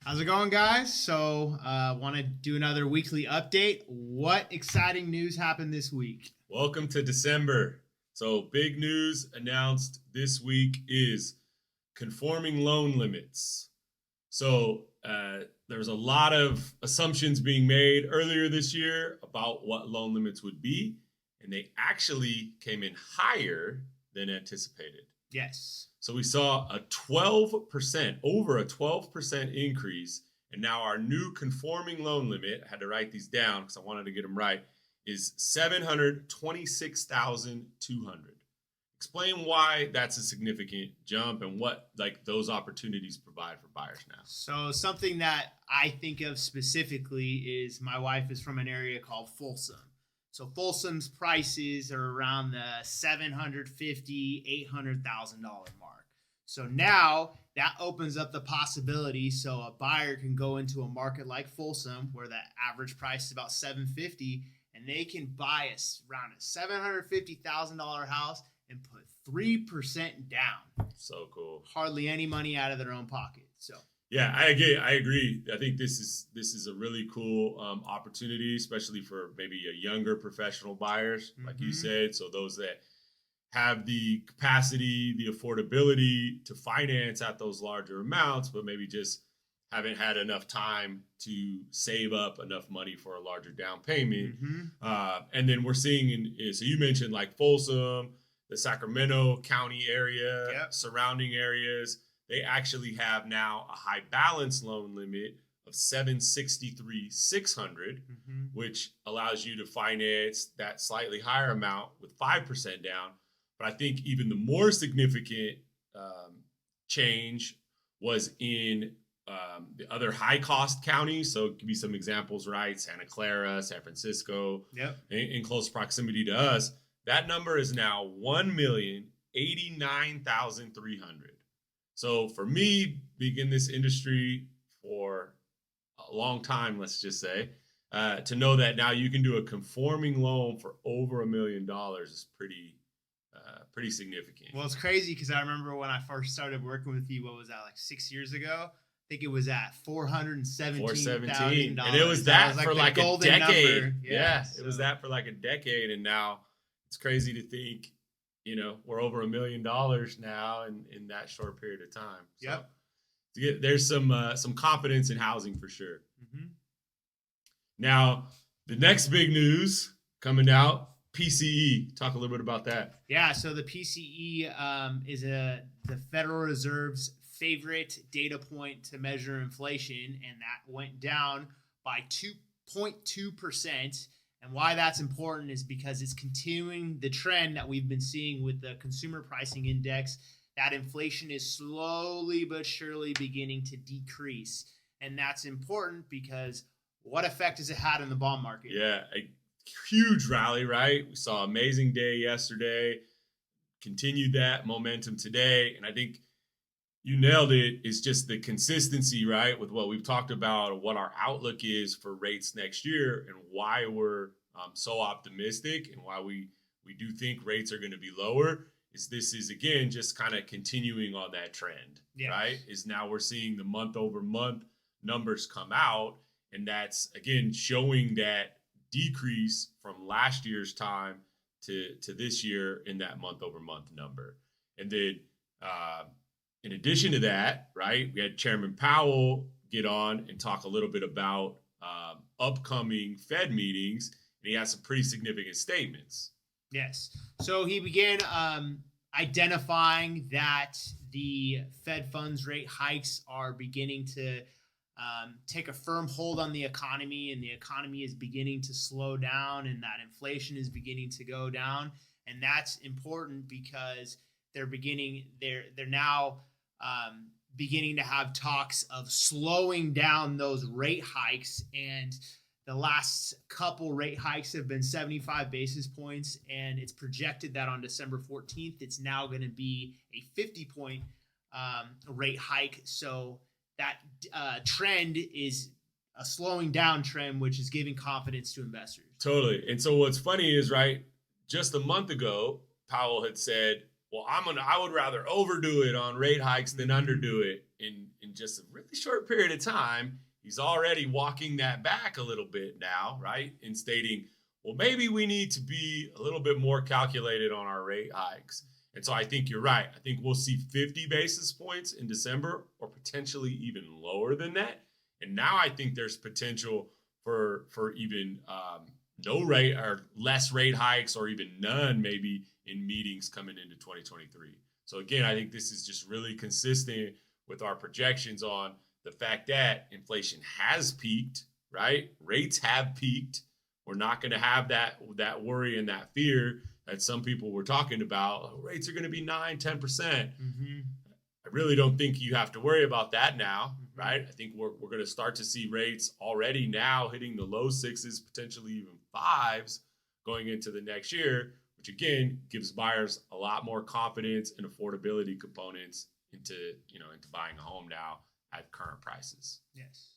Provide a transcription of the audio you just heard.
How's it going, guys? So, want to do another weekly update. What exciting news happened this week? Welcome to December. So, big news announced this week is conforming loan limits. So, there was a lot of assumptions being made earlier this year about what loan limits would be, and they actually came in higher than anticipated. Yes. So we saw a 12%, over a 12% increase. And now our new conforming loan limit, I had to write these down because I wanted to get them right, is $726,200. Explain why that's a significant jump and what those opportunities provide for buyers now. So, something that I think of specifically is my wife is from an area called Folsom. So Folsom's prices are around the $750,000, $800,000 mark. So now that opens up the possibility so a buyer can go into a market like Folsom where the average price is about $750,000 and they can buy around a $750,000 house and put 3% down. So cool. Hardly any money out of their own pocket. So yeah, I agree. I think this is a really cool opportunity, especially for maybe a younger professional buyers, like you said. So those that have the capacity, the affordability to finance at those larger amounts, but maybe just haven't had enough time to save up enough money for a larger down payment. And then we're seeing, so you mentioned like Folsom, the Sacramento County area, surrounding areas. They actually have now a high balance loan limit of $763,600, which allows you to finance that slightly higher amount with 5% down. But I think even the more significant change was in the other high cost counties. So give you some examples, right? Santa Clara, San Francisco, in close proximity to us. That number is now $1,089,300. So for me, being in this industry for a long time, let's just say, to know that now you can do a conforming loan for over $1 million is pretty significant. Well, it's crazy because I remember when I first started working with you, what was that, like 6 years ago? I think it was at $417,000. And it was that for like a decade. Yeah, it was that for like a decade. And now it's crazy to think, we're over $1 million now in that short period of time. So there's some confidence in housing for sure. Now, the next big news coming out, PCE. Talk a little bit about that. Yeah, so the PCE is the Federal Reserve's favorite data point to measure inflation, and that went down by 2.2%. And why that's important is because it's continuing the trend that we've been seeing with the consumer pricing index, that inflation is slowly but surely beginning to decrease. And that's important because what effect has it had on the bond market? Yeah, a huge rally, right? We saw an amazing day yesterday, continued that momentum today. And I think you nailed it. It's just the consistency, right, with what we've talked about, what our outlook is for rates next year and why we're so optimistic and why we do think rates are going to be lower. This is, again, just kind of continuing on that trend, right? Is now we're seeing the month over month numbers come out. And that's, again, showing that decrease from last year's time to this year in that month over month number. And then in addition to that, right, we had Chairman Powell get on and talk a little bit about upcoming Fed meetings, and he has some pretty significant statements. Yes. So he began identifying that the Fed funds rate hikes are beginning to take a firm hold on the economy, and the economy is beginning to slow down, and that inflation is beginning to go down. And that's important because they're now beginning to have talks of slowing down those rate hikes. And the last couple rate hikes have been 75 basis points. And it's projected that on December 14th, it's now going to be a 50-point rate hike. So that trend is a slowing down trend, which is giving confidence to investors. Totally. And so what's funny is, right, just a month ago, Powell had said well, I would rather overdo it on rate hikes than underdo it in just a really short period of time. He's already walking that back a little bit now, right? And stating, well, maybe we need to be a little bit more calculated on our rate hikes. And so I think you're right. I think we'll see 50 basis points in December or potentially even lower than that. And now I think there's potential for even no rate or less rate hikes or even none maybe in meetings coming into 2023. So again, I think this is just really consistent with our projections on the fact that inflation has peaked, right? Rates have peaked. We're not going to have that worry and that fear that some people were talking about. Oh, rates are going to be 9-10%. Mm-hmm. I really don't think you have to worry about that now, right? I think we're going to start to see rates already now hitting the low sixes, potentially even fives going into the next year, which again gives buyers a lot more confidence and affordability components into buying a home now at current prices. Yes.